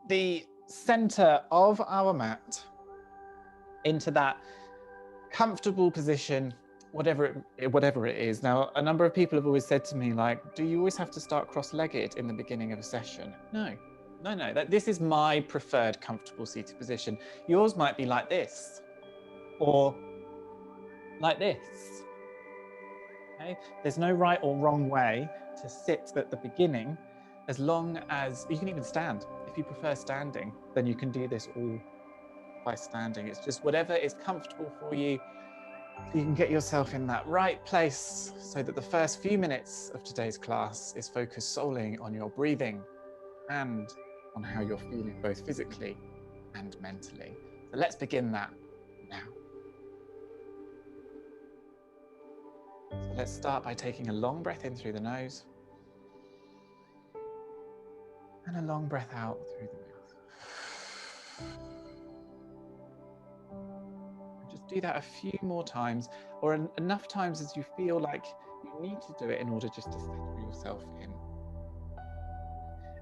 the center of our mat into that comfortable position, whatever it is. Now, a number of people have always said to me, like, do you always have to start cross-legged in the beginning of a session? No. This is my preferred comfortable seated position. Yours might be like this, or like this. Okay? There's no right or wrong way to sit at the beginning, as long as you can even stand. If you prefer standing, then you can do this all by standing. It's just whatever is comfortable for you, so you can get yourself in that right place, so that the first few minutes of today's class is focused solely on your breathing and on how you're feeling, both physically and mentally. So let's begin that now. So let's start by taking a long breath in through the nose and a long breath out through the mouth. And just do that a few more times, or enough times as you feel like you need to do it in order just to settle yourself in.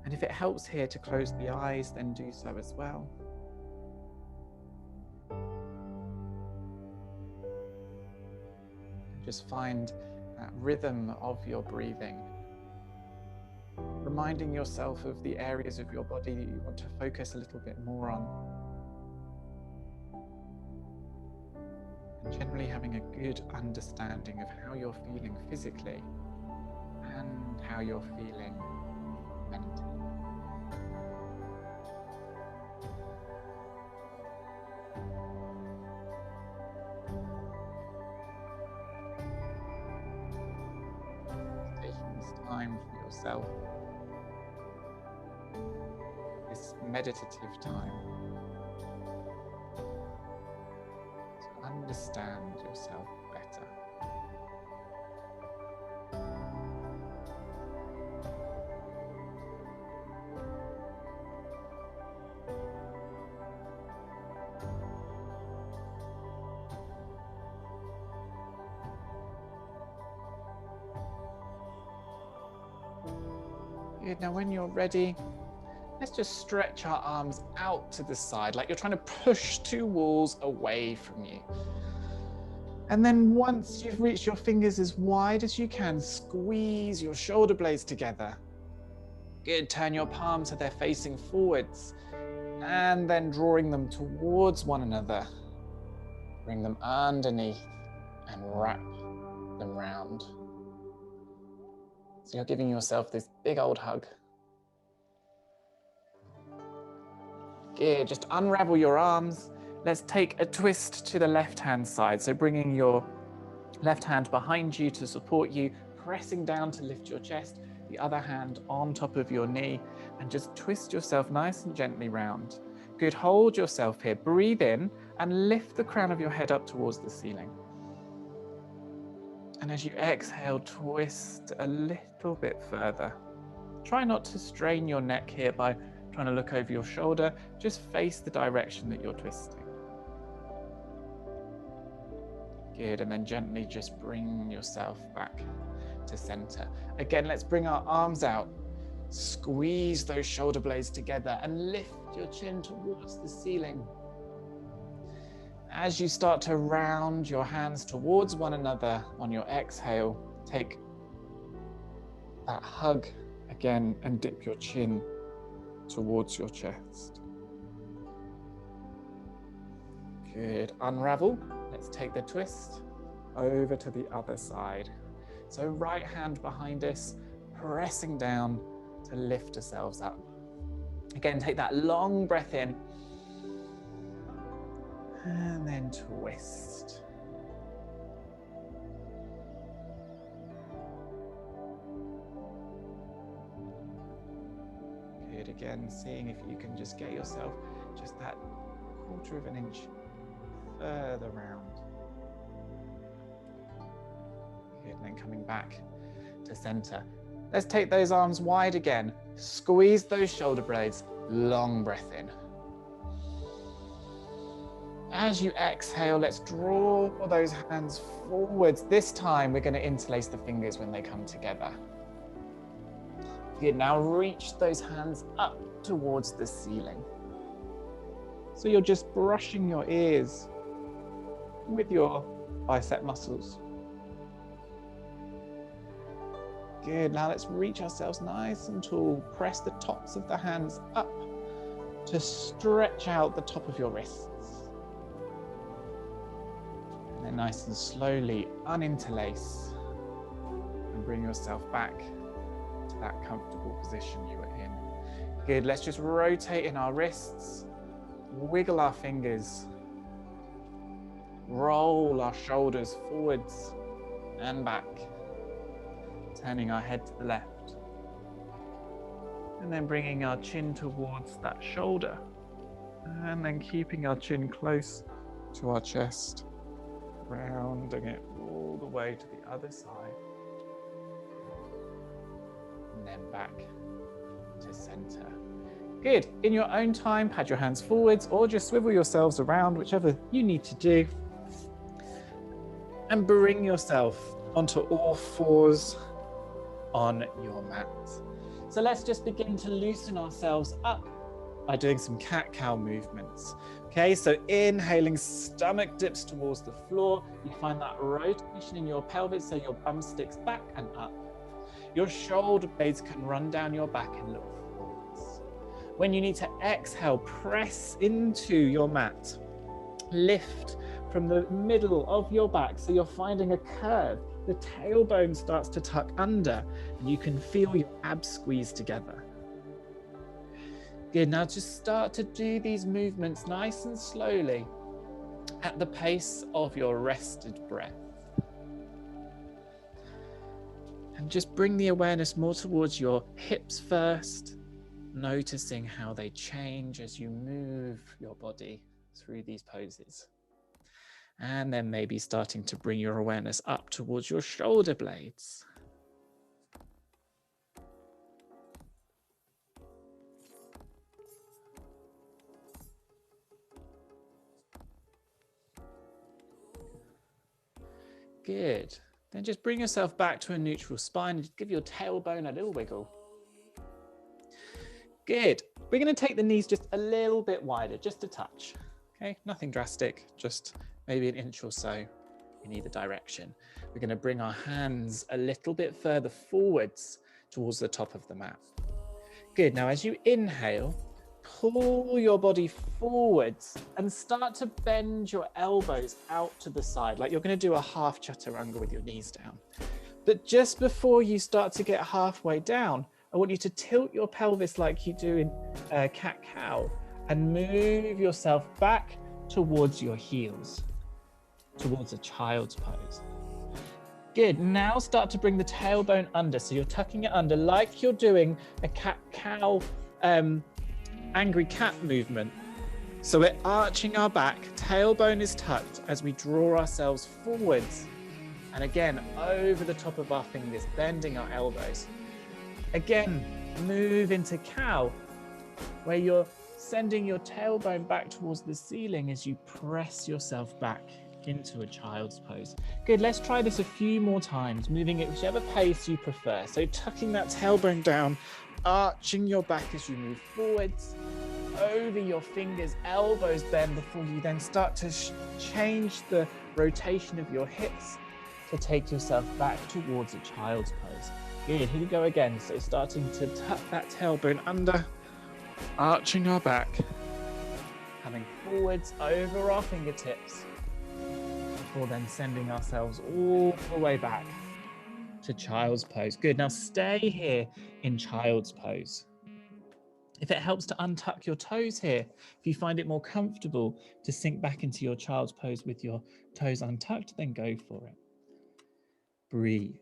And if it helps here to close the eyes, then do so as well. Just find that rhythm of your breathing, reminding yourself of the areas of your body that you want to focus a little bit more on. And generally having a good understanding of how you're feeling physically and how you're feeling mentally. Taking this time for yourself, this meditative time, to understand yourself better. Good. Now when you're ready, let's just stretch our arms out to the side, like you're trying to push two walls away from you. And then once you've reached your fingers as wide as you can, squeeze your shoulder blades together. Good. Turn your palms so they're facing forwards, and then drawing them towards one another. Bring them underneath and wrap them round. So you're giving yourself this big old hug. Good. Just unravel your arms. Let's take a twist to the left-hand side. So bringing your left hand behind you to support you, pressing down to lift your chest, the other hand on top of your knee, and just twist yourself nice and gently round. Good. Hold yourself here. Breathe in and lift the crown of your head up towards the ceiling. And as you exhale, twist a little bit further. Try not to strain your neck here by trying to look over your shoulder. Just face the direction that you're twisting. Good. And then gently just bring yourself back to center. Again, let's bring our arms out. Squeeze those shoulder blades together and lift your chin towards the ceiling. As you start to round your hands towards one another on your exhale, take that hug again and dip your chin towards your chest. Good. Unravel. Let's take the twist over to the other side. So right hand behind us, pressing down to lift ourselves up. Again, take that long breath in. And then twist. Good. Again, seeing if you can just get yourself just that 1/4 of an inch further round. Good. And then coming back to center. Let's take those arms wide again. Squeeze those shoulder blades. Long breath in. As you exhale, let's draw those hands forwards. This time, we're going to interlace the fingers when they come together. Good, now reach those hands up towards the ceiling. So you're just brushing your ears with your bicep muscles. Good, now let's reach ourselves nice and tall. Press the tops of the hands up to stretch out the top of your wrists. And then nice and slowly uninterlace and bring yourself back to that comfortable position you were in. Good, let's just rotate in our wrists, wiggle our fingers, roll our shoulders forwards and back, turning our head to the left, and then bringing our chin towards that shoulder, and then keeping our chin close to our chest, rounding it all the way to the other side, and then back to center. Good. In your own time, pad your hands forwards or just swivel yourselves around, whichever you need to do, and bring yourself onto all fours on your mat. So let's just begin to loosen ourselves up by doing some cat-cow movements. Okay, so inhaling, stomach dips towards the floor. You find that rotation in your pelvis so your bum sticks back and up. Your shoulder blades can run down your back and look forwards. When you need to exhale, press into your mat. Lift from the middle of your back so you're finding a curve. The tailbone starts to tuck under and you can feel your abs squeeze together. Good, now just start to do these movements nice and slowly at the pace of your rested breath. And just bring the awareness more towards your hips first, noticing how they change as you move your body through these poses. And then maybe starting to bring your awareness up towards your shoulder blades. Good. Then just bring yourself back to a neutral spine and give your tailbone a little wiggle. Good. We're going to take the knees just a little bit wider, just a touch. Okay, nothing drastic, just maybe an inch or so in either direction. We're going to bring our hands a little bit further forwards towards the top of the mat. Good. Now, as you inhale, pull your body forwards and start to bend your elbows out to the side, like you're going to do a half chaturanga with your knees down. But just before you start to get halfway down, I want you to tilt your pelvis like you do in cat-cow and move yourself back towards your heels, towards a child's pose. Good. Now start to bring the tailbone under. So you're tucking it under like you're doing a cat-cow angry cat movement. So we're arching our back, tailbone is tucked as we draw ourselves forwards. And again, over the top of our fingers, bending our elbows. Again, move into cow, where you're sending your tailbone back towards the ceiling as you press yourself back into a child's pose. Good, let's try this a few more times, moving at whichever pace you prefer. So tucking that tailbone down, arching your back as you move forwards, over your fingers, elbows bend before you then start to change the rotation of your hips to take yourself back towards a child's pose. Good, here we go again. So starting to tuck that tailbone under, arching our back, coming forwards over our fingertips, before then sending ourselves all the way back to child's pose. Good, now stay here in child's pose. If it helps to untuck your toes here, if you find it more comfortable to sink back into your child's pose with your toes untucked, then go for it. Breathe.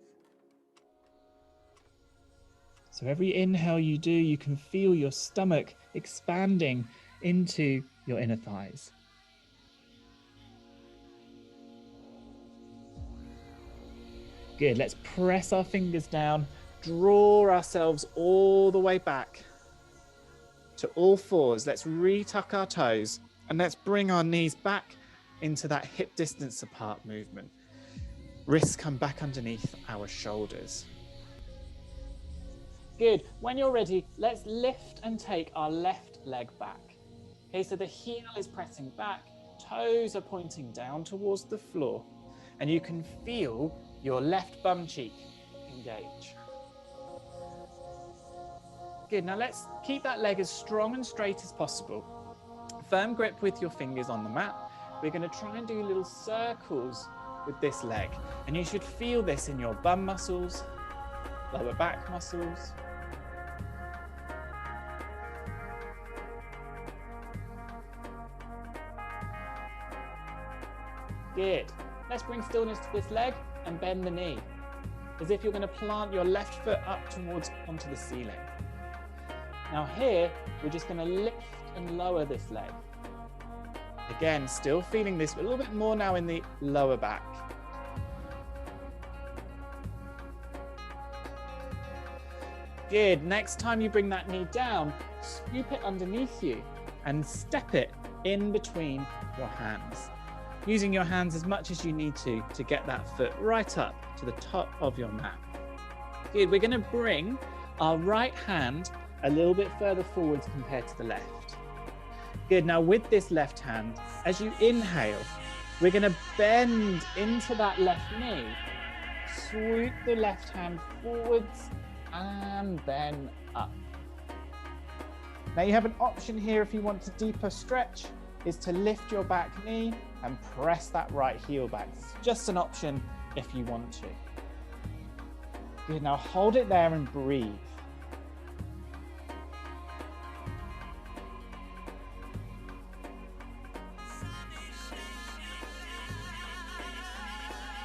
So every inhale you do, you can feel your stomach expanding into your inner thighs. Good, let's press our fingers down, draw ourselves all the way back to all fours. Let's retuck our toes and let's bring our knees back into that hip distance apart movement. Wrists come back underneath our shoulders. Good. When you're ready, let's lift and take our left leg back. Okay, so the heel is pressing back, toes are pointing down towards the floor, and you can feel your left bum cheek engage. Good. Now let's keep that leg as strong and straight as possible. Firm grip with your fingers on the mat. We're going to try and do little circles with this leg, and you should feel this in your bum muscles, lower back muscles. Good. Let's bring stillness to this leg and bend the knee, as if you're going to plant your left foot up towards onto the ceiling. Now here, we're just going to lift and lower this leg. Again, still feeling this a little bit more now in the lower back. Good. Next time you bring that knee down, scoop it underneath you and step it in between your hands. Using your hands as much as you need to get that foot right up to the top of your mat. Good. We're going to bring our right hand a little bit further forwards compared to the left. Good. Now with this left hand, as you inhale, we're going to bend into that left knee, swoop the left hand forwards, and then up. Now you have an option here if you want a deeper stretch, is to lift your back knee and press that right heel back. It's just an option if you want to. Good. Now hold it there and breathe.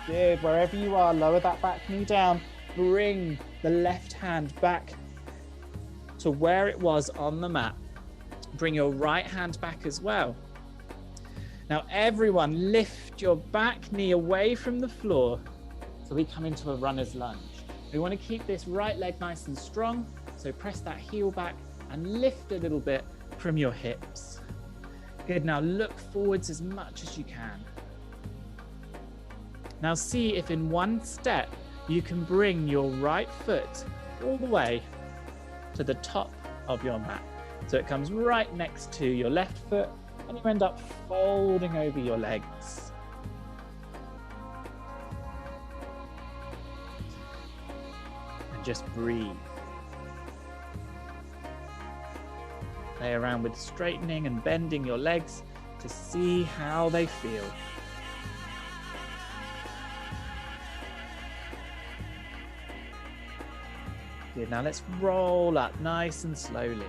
Good. Wherever you are, lower that back knee down. Bring the left hand back to where it was on the mat. Bring your right hand back as well. Now everyone, lift your back knee away from the floor so we come into a runner's lunge. We want to keep this right leg nice and strong, so press that heel back and lift a little bit from your hips. Good. Now look forwards as much as you can. Now see if in one step you can bring your right foot all the way to the top of your mat. So it comes right next to your left foot and you end up folding over your legs. And just breathe. Play around with straightening and bending your legs to see how they feel. Good. Now let's roll up nice and slowly.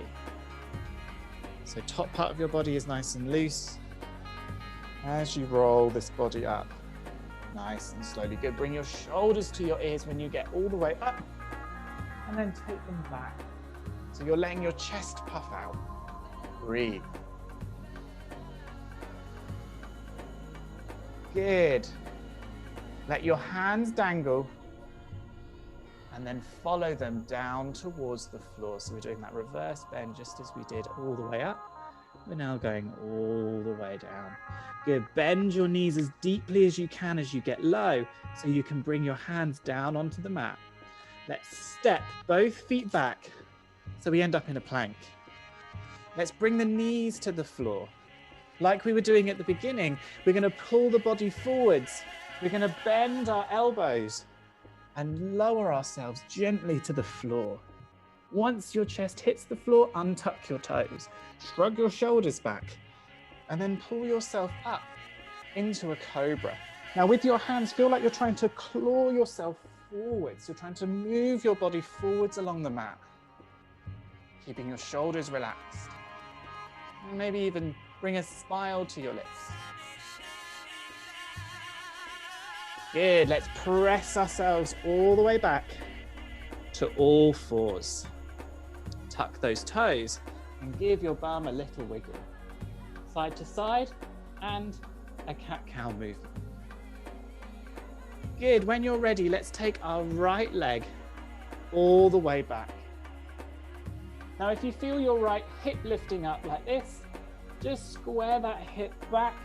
So top part of your body is nice and loose. As you roll this body up, nice and slowly. Good. Bring your shoulders to your ears when you get all the way up, and then take them back. So you're letting your chest puff out. Breathe. Good. Let your hands dangle, and then follow them down towards the floor. So we're doing that reverse bend just as we did all the way up. We're now going all the way down. Good. Bend your knees as deeply as you can as you get low, so you can bring your hands down onto the mat. Let's step both feet back so we end up in a plank. Let's bring the knees to the floor. Like we were doing at the beginning, we're going to pull the body forwards. We're going to bend our elbows and lower ourselves gently to the floor. Once your chest hits the floor, untuck your toes, shrug your shoulders back, and then pull yourself up into a cobra. Now with your hands, feel like you're trying to claw yourself forwards. You're trying to move your body forwards along the mat, keeping your shoulders relaxed. Maybe even bring a smile to your lips. Good. Let's press ourselves all the way back to all fours. Tuck those toes and give your bum a little wiggle. Side to side and a cat-cow movement. Good. When you're ready, let's take our right leg all the way back. Now, if you feel your right hip lifting up like this, just square that hip back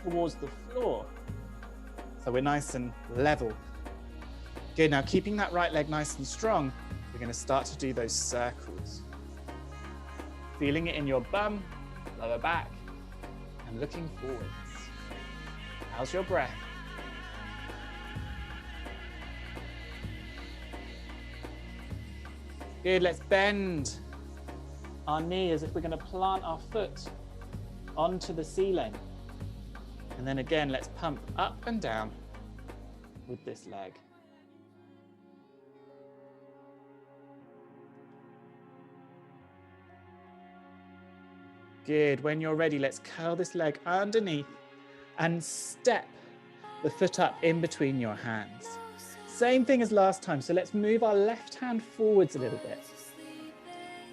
towards the floor. So we're nice and level. Good. Now, keeping that right leg nice and strong, we're We're going to start to do those circles. Feeling it in your bum, lower back, and looking forwards. How's your breath? Good, let's bend our knee as if we're going to plant our foot onto the ceiling. And then again, let's pump up and down with this leg. Good, when you're ready, let's curl this leg underneath and step the foot up in between your hands. Same thing as last time, so let's move our left hand forwards a little bit.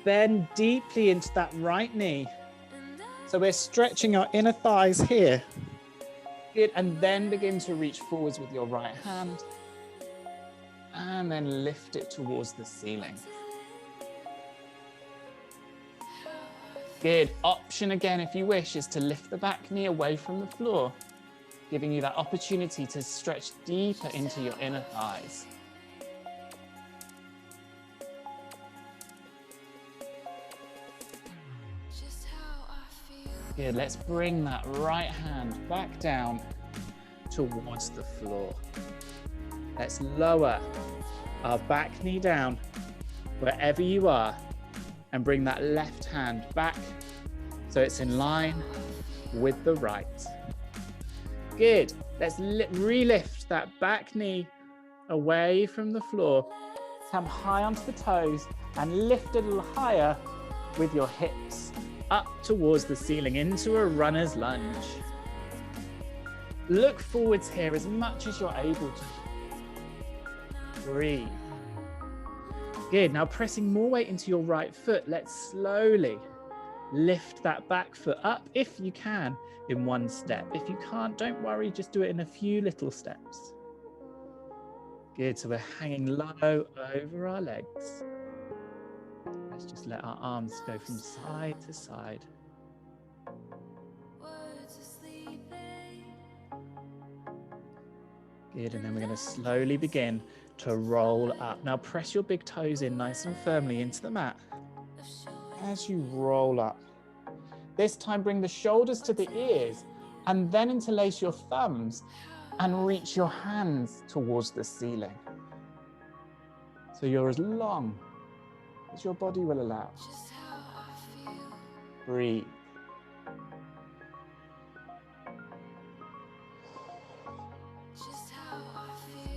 Bend deeply into that right knee. So we're stretching our inner thighs here. Good, and then begin to reach forwards with your right hand. And then lift it towards the ceiling. Good, option again if you wish is to lift the back knee away from the floor, giving you that opportunity to stretch deeper into your inner thighs. Good, let's bring that right hand back down towards the floor. Let's lower our back knee down wherever you are and bring that left hand back so it's in line with the right. Good, let's re-lift that back knee away from the floor. Come high onto the toes and lift a little higher with your hips up towards the ceiling into a runner's lunge. Look forwards here as much as you're able to. Breathe. Good, now pressing more weight into your right foot, let's slowly lift that back foot up if you can in one step. If you can't, don't worry, just do it in a few little steps. Good, so we're hanging low over our legs. Let's just let our arms go from side to side. Good, and then we're going to slowly begin to roll up. Now press your big toes in nice and firmly into the mat as you roll up. This time bring the shoulders to the ears and then interlace your thumbs and reach your hands towards the ceiling. So you're as long as your body will allow. Breathe.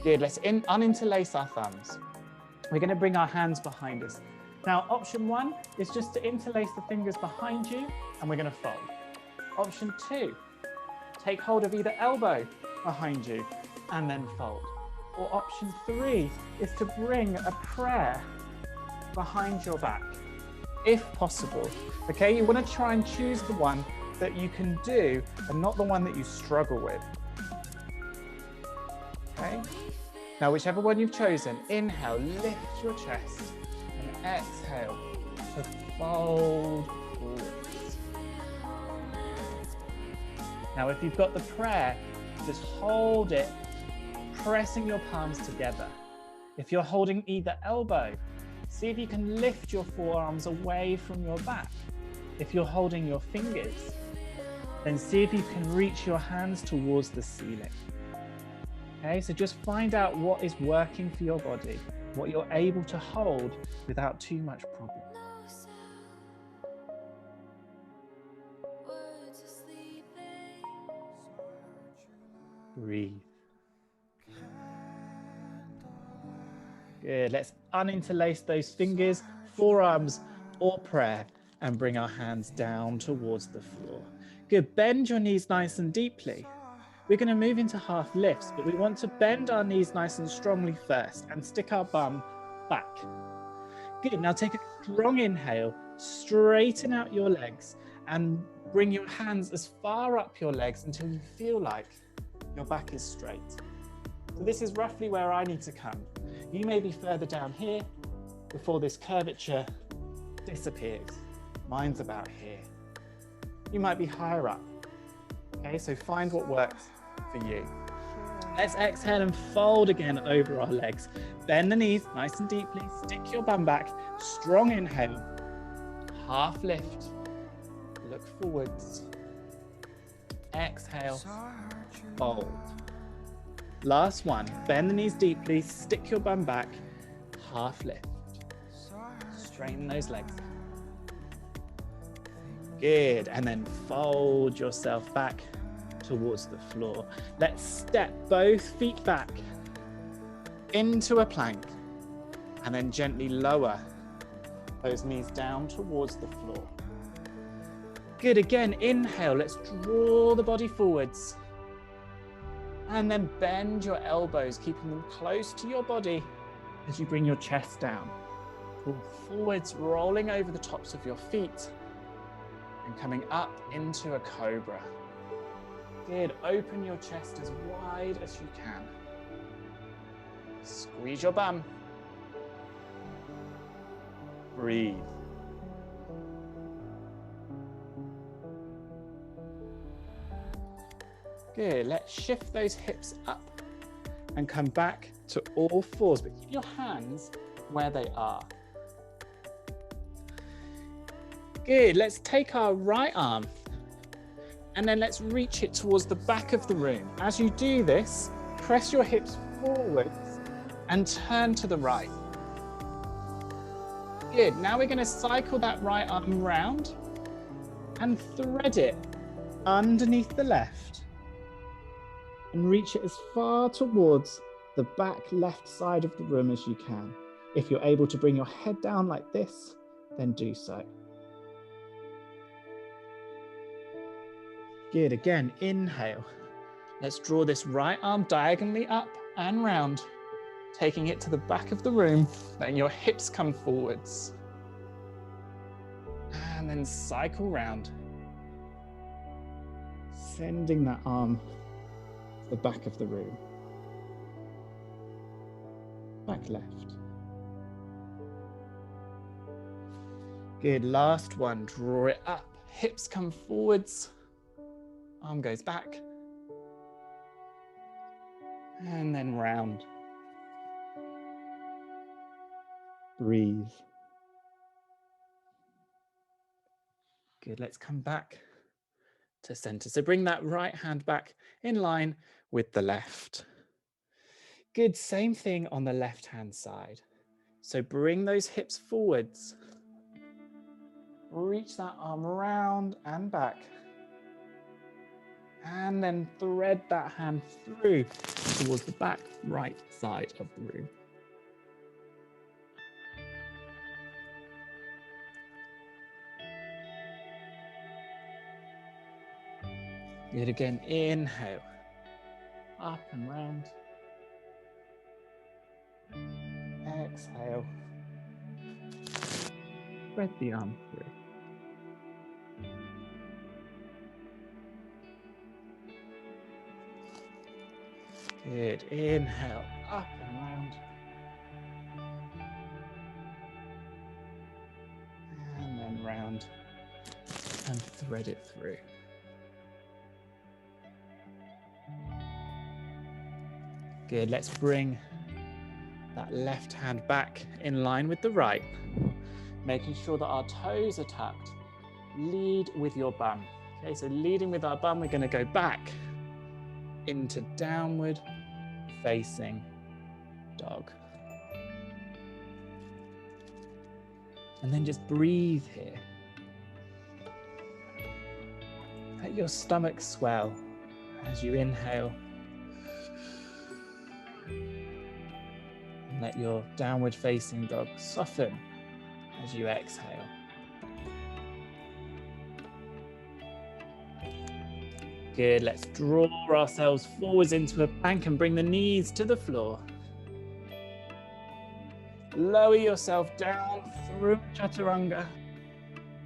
Good, let's uninterlace our thumbs. We're going to bring our hands behind us. Now, option one is just to interlace the fingers behind you, and we're going to fold. Option two, take hold of either elbow behind you, and then fold. Or option three is to bring a prayer behind your back, if possible. Okay, you want to try and choose the one that you can do, and not the one that you struggle with. Okay, now whichever one you've chosen, inhale, lift your chest, and exhale to fold forwards. Now if you've got the prayer, just hold it, pressing your palms together. If you're holding either elbow, see if you can lift your forearms away from your back. If you're holding your fingers, then see if you can reach your hands towards the ceiling. Okay, so just find out what is working for your body, what you're able to hold without too much problem. Breathe. Good, let's uninterlace those fingers, forearms or prayer, and bring our hands down towards the floor. Good, bend your knees nice and deeply. We're going to move into half lifts, but we want to bend our knees nice and strongly first and stick our bum back. Good, now take a strong inhale, straighten out your legs and bring your hands as far up your legs until you feel like your back is straight. So this is roughly where I need to come. You may be further down here before this curvature disappears. Mine's about here. You might be higher up. Okay, so find what works for you. Let's exhale and fold again over our legs. Bend the knees nice and deeply. Stick your bum back. Strong inhale. Half lift. Look forwards. Exhale. Fold. Last one. Bend the knees deeply. Stick your bum back. Half lift. Straighten those legs. Good. And then fold yourself back towards the floor. Let's step both feet back into a plank and then gently lower those knees down towards the floor. Good. Again, inhale. Let's draw the body forwards. And then bend your elbows, keeping them close to your body as you bring your chest down. Pull forwards, rolling over the tops of your feet and coming up into a cobra. Good. Open your chest as wide as you can. Squeeze your bum. Breathe. Good. Let's shift those hips up and come back to all fours, but keep your hands where they are. Good. Let's take our right arm and then let's reach it towards the back of the room. As you do this, press your hips forwards and turn to the right. Good. Now we're going to cycle that right arm round and thread it underneath the left and reach it as far towards the back left side of the room as you can. If you're able to bring your head down like this, then do so. Good. Again, inhale. Let's draw this right arm diagonally up and round, taking it to the back of the room, letting your hips come forwards. And then cycle round, sending that arm to the back of the room. Back left. Good. Last one. Draw it up. Hips come forwards. Arm goes back. And then round. Breathe. Good. Let's come back to center. So bring that right hand back in line with the left. Good. Same thing on the left hand side. So bring those hips forwards. Reach that arm around and back. And then thread that hand through towards the back right side of the room. Good. Again, inhale. Up and round. Exhale. Spread the arm through. Good. Inhale. Up and round. And then round. And thread it through. Good. Let's bring that left hand back in line with the right, making sure that our toes are tucked. Lead with your bum. Okay, so leading with our bum, we're going to go back into downward facing dog. And then just breathe here. Let your stomach swell as you inhale. And let your downward facing dog soften as you exhale. Good. Let's draw ourselves forwards into a plank and bring the knees to the floor. Lower yourself down through chaturanga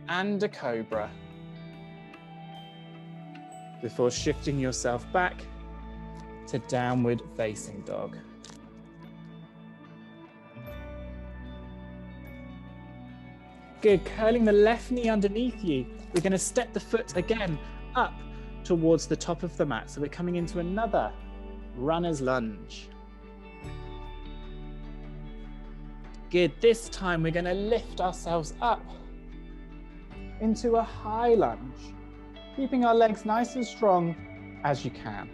and a cobra before shifting yourself back to downward facing dog. Good. Curling the left knee underneath you. We're going to step the foot again up towards the top of the mat. So we're coming into another runner's lunge. Good. This time we're going to lift ourselves up into a high lunge, keeping our legs nice and strong as you can.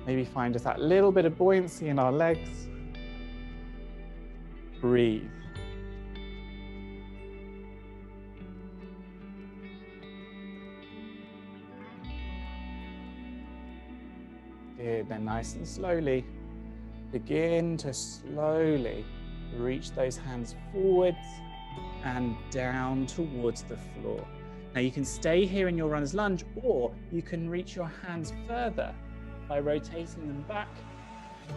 Maybe find just that little bit of buoyancy in our legs. Breathe. Good. Then nice and slowly, begin to slowly reach those hands forwards and down towards the floor. Now you can stay here in your runner's lunge, or you can reach your hands further by rotating them back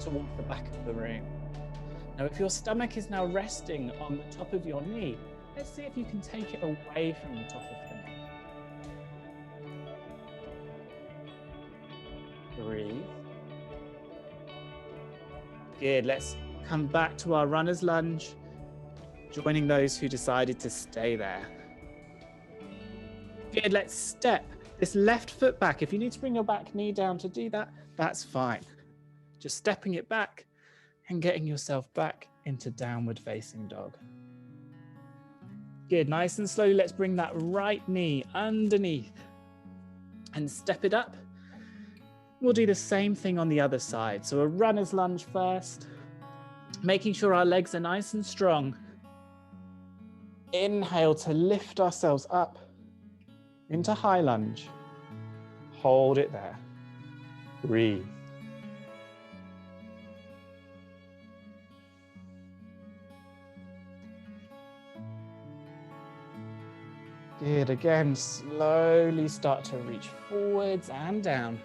towards the back of the room. Now if your stomach is now resting on the top of your knee, let's see if you can take it away from the top of the knee. Breathe. Good, let's come back to our runner's lunge, joining those who decided to stay there. Good, let's step this left foot back. If you need to bring your back knee down to do that, that's fine. Just stepping it back and getting yourself back into downward facing dog. Good, nice and slowly, let's bring that right knee underneath and step it up. We'll do the same thing on the other side. So a runner's lunge first, making sure our legs are nice and strong. Inhale to lift ourselves up into high lunge. Hold it there. Breathe. Good, again, slowly start to reach forwards and down,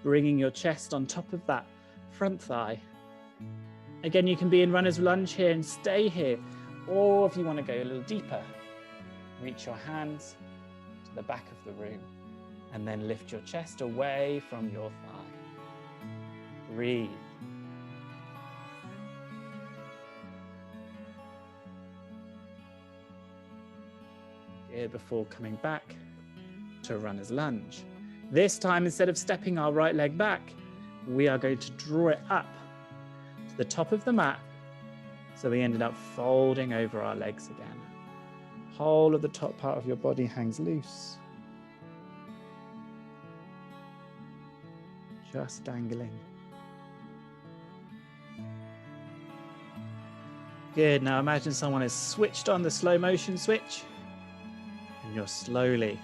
bringing your chest on top of that front thigh. Again, you can be in runner's lunge here and stay here, or if you want to go a little deeper, reach your hands to the back of the room and then lift your chest away from your thigh. Breathe. Here before coming back to runner's lunge. This time, instead of stepping our right leg back, we are going to draw it up to the top of the mat. So we ended up folding over our legs again. Whole of the top part of your body hangs loose. Just dangling. Good, now imagine someone has switched on the slow motion switch and you're slowly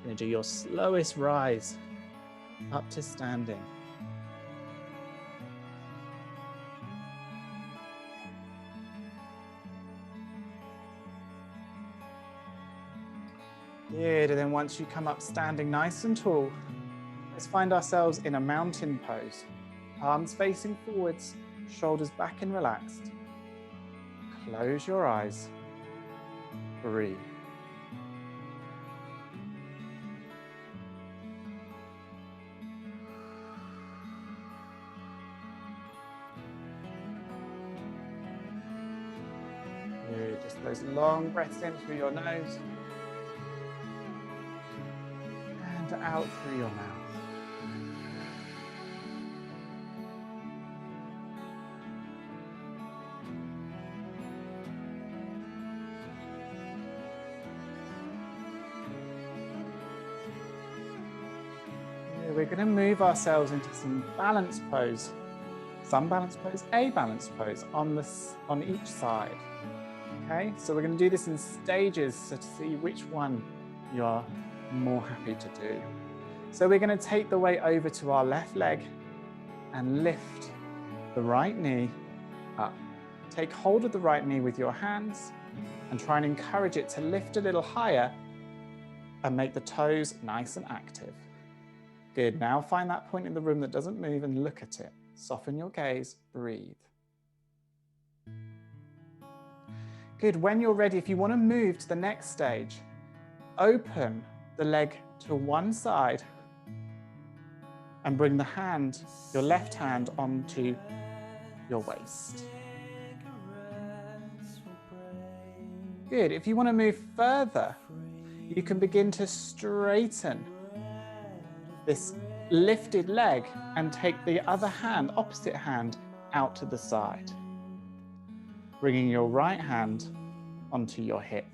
going to do your slowest rise up to standing. Good, and then once you come up standing nice and tall, let's find ourselves in a mountain pose. Palms facing forwards, shoulders back and relaxed. Close your eyes. Breathe. Good, just those long breaths in through your nose and out through your mouth. We're going to move ourselves into some balance pose, some balance pose, a balance pose on each side. Okay, so we're going to do this in stages so to see which one you're more happy to do. So we're going to take the weight over to our left leg and lift the right knee up. Take hold of the right knee with your hands and try and encourage it to lift a little higher and make the toes nice and active. Good, now find that point in the room that doesn't move and look at it. Soften your gaze, breathe. Good, when you're ready, if you want to move to the next stage, open the leg to one side and bring the hand, your left hand, onto your waist. Good, if you want to move further, you can begin to straighten this lifted leg and take the other hand, opposite hand, out to the side. Bringing your right hand onto your hip.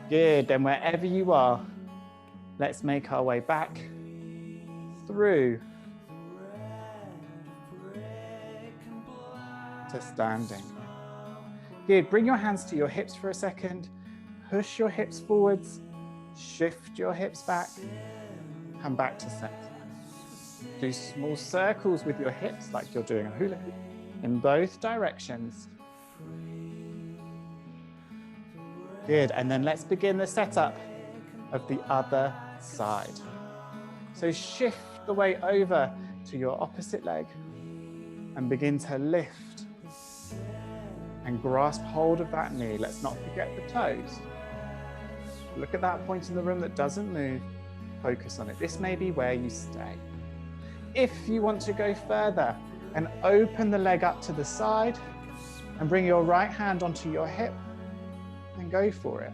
Good, then wherever you are, let's make our way back through to standing. Good, bring your hands to your hips for a second. Push your hips forwards, shift your hips back, come back to center. Do small circles with your hips like you're doing a hula hoop in both directions. Good, and then let's begin the setup of the other side. So shift the weight over to your opposite leg and begin to lift and grasp hold of that knee. Let's not forget the toes. Look at that point in the room that doesn't move. Focus on it. This may be where you stay. If you want to go further and open the leg up to the side and bring your right hand onto your hip, then go for it.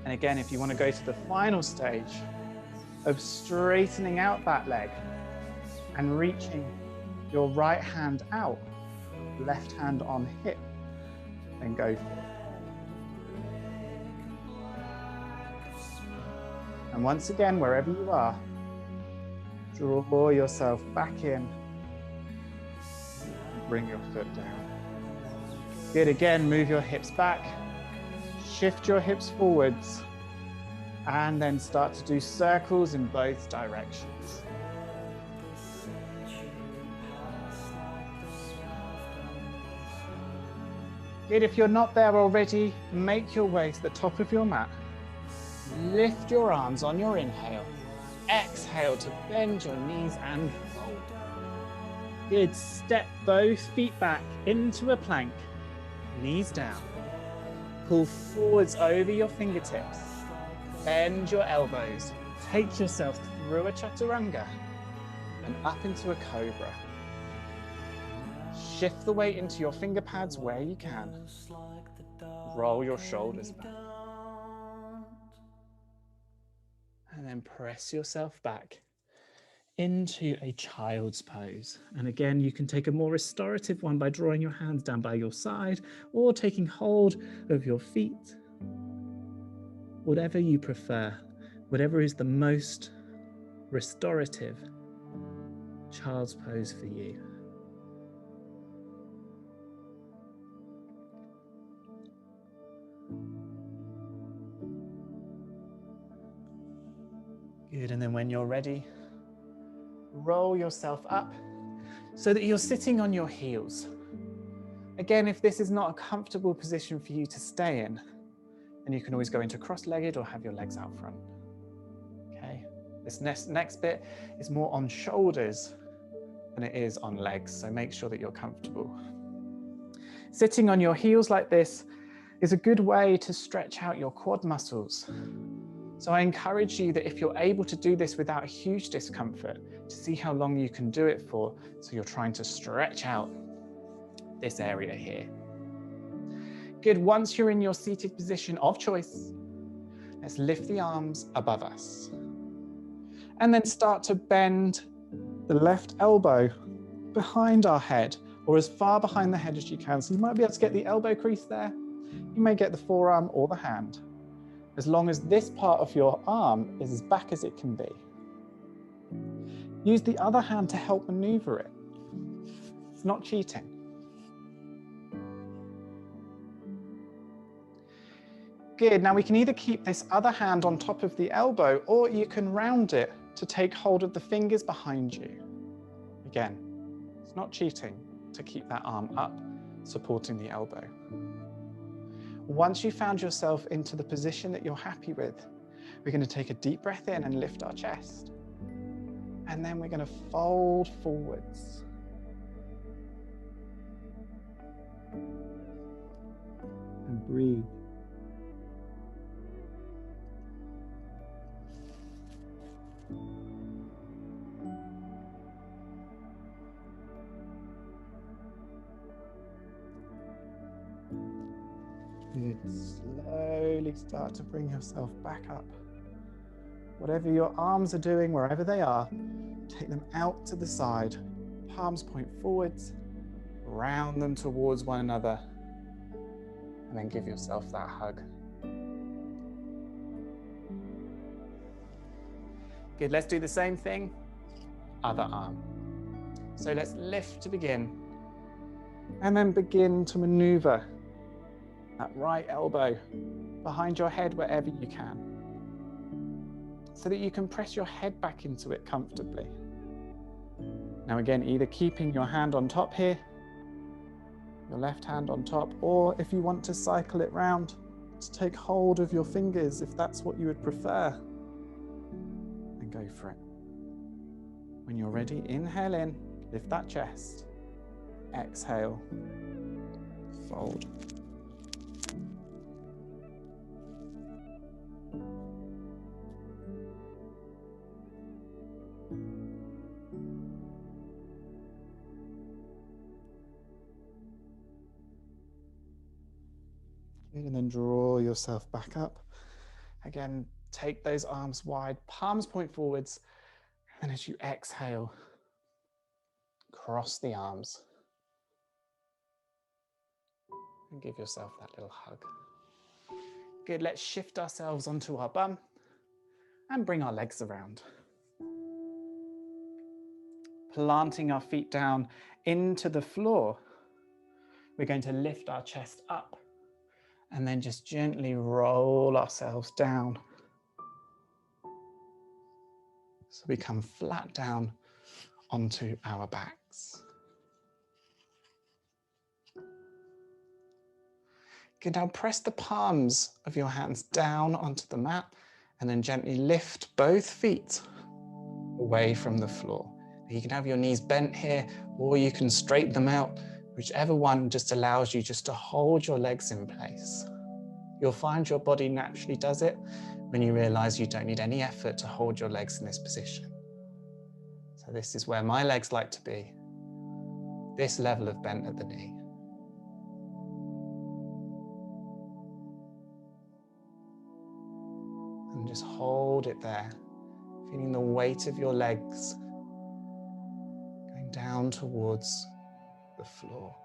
And again, if you want to go to the final stage of straightening out that leg and reaching your right hand out, left hand on hip, then go for it. And once again, wherever you are, draw yourself back in and bring your foot down. Good, again, move your hips back, shift your hips forwards, and then start to do circles in both directions. Good, if you're not there already, make your way to the top of your mat. Lift your arms on your inhale. Exhale to bend your knees and fold. Good, step both feet back into a plank. Knees down. Pull forwards over your fingertips. Bend your elbows. Take yourself through a chaturanga and up into a cobra. Shift the weight into your finger pads where you can. Roll your shoulders back. And then press yourself back into a child's pose. And again, you can take a more restorative one by drawing your hands down by your side or taking hold of your feet. Whatever you prefer, whatever is the most restorative child's pose for you. Good, and then when you're ready, roll yourself up so that you're sitting on your heels. Again, if this is not a comfortable position for you to stay in, then you can always go into cross-legged or have your legs out front. Okay, this next bit is more on shoulders than it is on legs, so make sure that you're comfortable. Sitting on your heels like this is a good way to stretch out your quad muscles. So I encourage you that if you're able to do this without huge discomfort, to see how long you can do it for, so you're trying to stretch out this area here. Good, once you're in your seated position of choice, let's lift the arms above us. And then start to bend the left elbow behind our head, or as far behind the head as you can. So you might be able to get the elbow crease there. You may get the forearm or the hand, as long as this part of your arm is as back as it can be. Use the other hand to help maneuver it. It's not cheating. Good, now we can either keep this other hand on top of the elbow, or you can round it to take hold of the fingers behind you. Again, it's not cheating to keep that arm up, supporting the elbow. Once you've found yourself into the position that you're happy with, we're going to take a deep breath in and lift our chest. And then we're going to fold forwards. And breathe. Good. Slowly start to bring yourself back up. Whatever your arms are doing, wherever they are, take them out to the side. Palms point forwards, round them towards one another, and then give yourself that hug. Good, let's do the same thing, other arm. So let's lift to begin, and then begin to maneuver that right elbow behind your head wherever you can, so that you can press your head back into it comfortably. Now again, either keeping your hand on top here, your left hand on top, or if you want to cycle it round, to take hold of your fingers if that's what you would prefer, and go for it. When you're ready, inhale in, lift that chest, exhale, fold. And then draw yourself back up. Again, take those arms wide, palms point forwards, and as you exhale, cross the arms and give yourself that little hug. Good, let's shift ourselves onto our bum and bring our legs around. Planting our feet down into the floor, we're going to lift our chest up and then just gently roll ourselves down. So we come flat down onto our backs. Good, now press the palms of your hands down onto the mat and then gently lift both feet away from the floor. You can have your knees bent here, or you can straighten them out, whichever one just allows you just to hold your legs in place. You'll find your body naturally does it when you realize you don't need any effort to hold your legs in this position. So this is where my legs like to be, this level of bent at the knee. And just hold it there, feeling the weight of your legs going down towards the floor.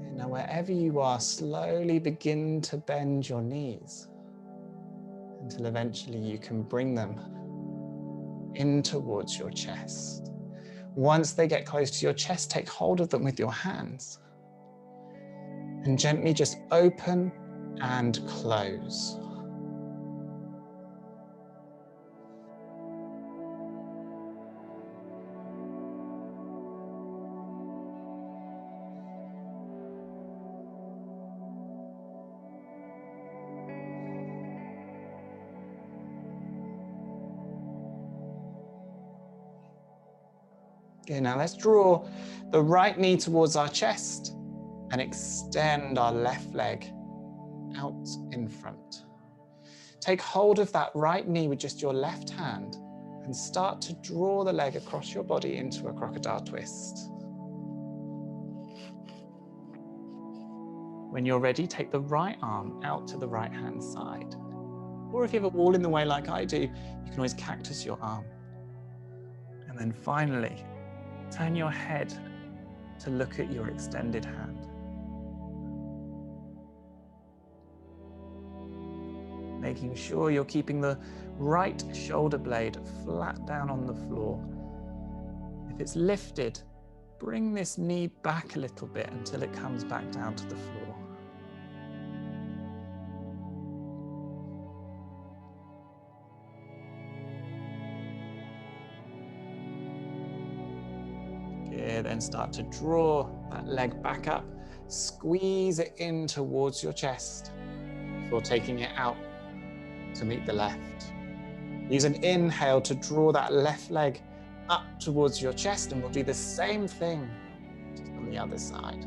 Okay, now wherever you are, slowly begin to bend your knees until eventually you can bring them in towards your chest. Once they get close to your chest, take hold of them with your hands and gently just open and close. Okay, now let's draw the right knee towards our chest and extend our left leg out in front. Take hold of that right knee with just your left hand and start to draw the leg across your body into a crocodile twist. When you're ready, take the right arm out to the right hand side. Or if you have a wall in the way like I do, you can always cactus your arm. And then finally, turn your head to look at your extended hand. Making sure you're keeping the right shoulder blade flat down on the floor. If it's lifted, bring this knee back a little bit until it comes back down to the floor. Good, then start to draw that leg back up. Squeeze it in towards your chest before taking it out to meet the left. Use an inhale to draw that left leg up towards your chest, and we'll do the same thing just on the other side.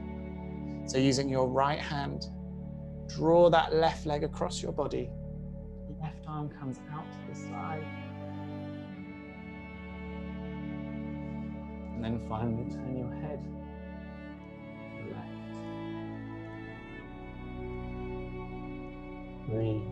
So using your right hand, draw that left leg across your body. Left arm comes out to the side. And then finally turn your head breathe.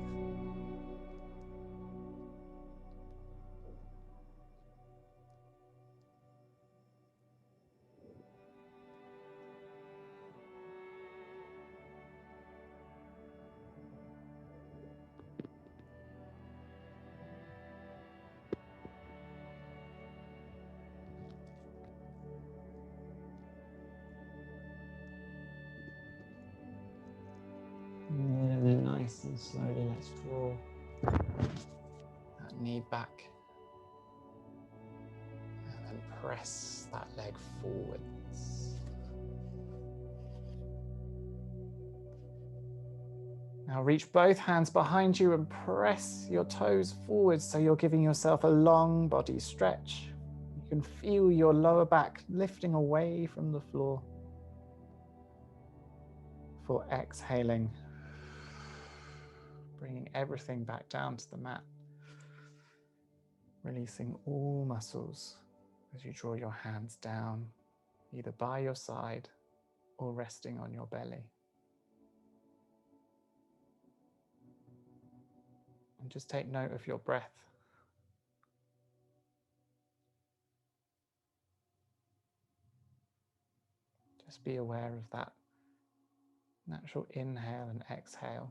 And then nice and slowly, let's draw that knee back. And then press that leg forwards. Now reach both hands behind you and press your toes forwards so you're giving yourself a long body stretch. You can feel your lower back lifting away from the floor. Before exhaling, bringing everything back down to the mat. Releasing all muscles as you draw your hands down, either by your side or resting on your belly. And just take note of your breath. Just be aware of that natural inhale and exhale.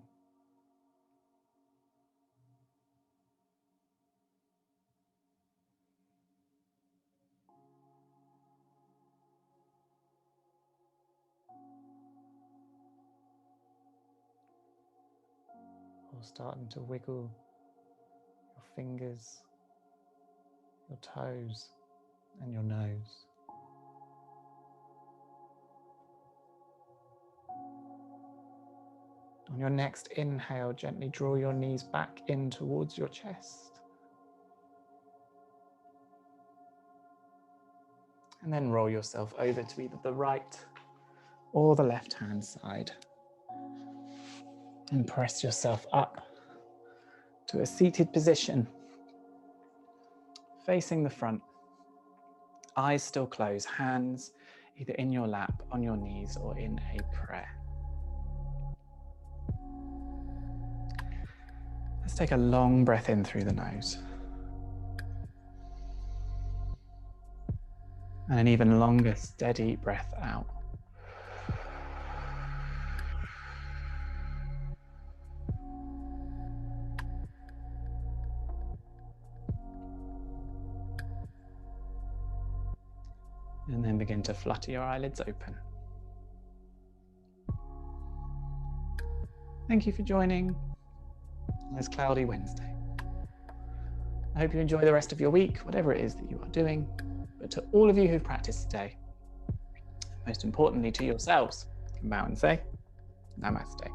Or starting to wiggle your fingers, your toes, and your nose. On your next inhale, gently draw your knees back in towards your chest. And then roll yourself over to either the right or the left hand side. And press yourself up to a seated position, facing the front. Eyes still closed, hands either in your lap, on your knees, or in a prayer. Let's take a long breath in through the nose. And an even longer, steady breath out. And then begin to flutter your eyelids open. Thank you for joining on this cloudy Wednesday. I hope you enjoy the rest of your week, whatever it is that you are doing. But to all of you who've practiced today, most importantly to yourselves, come out and say, Namaste.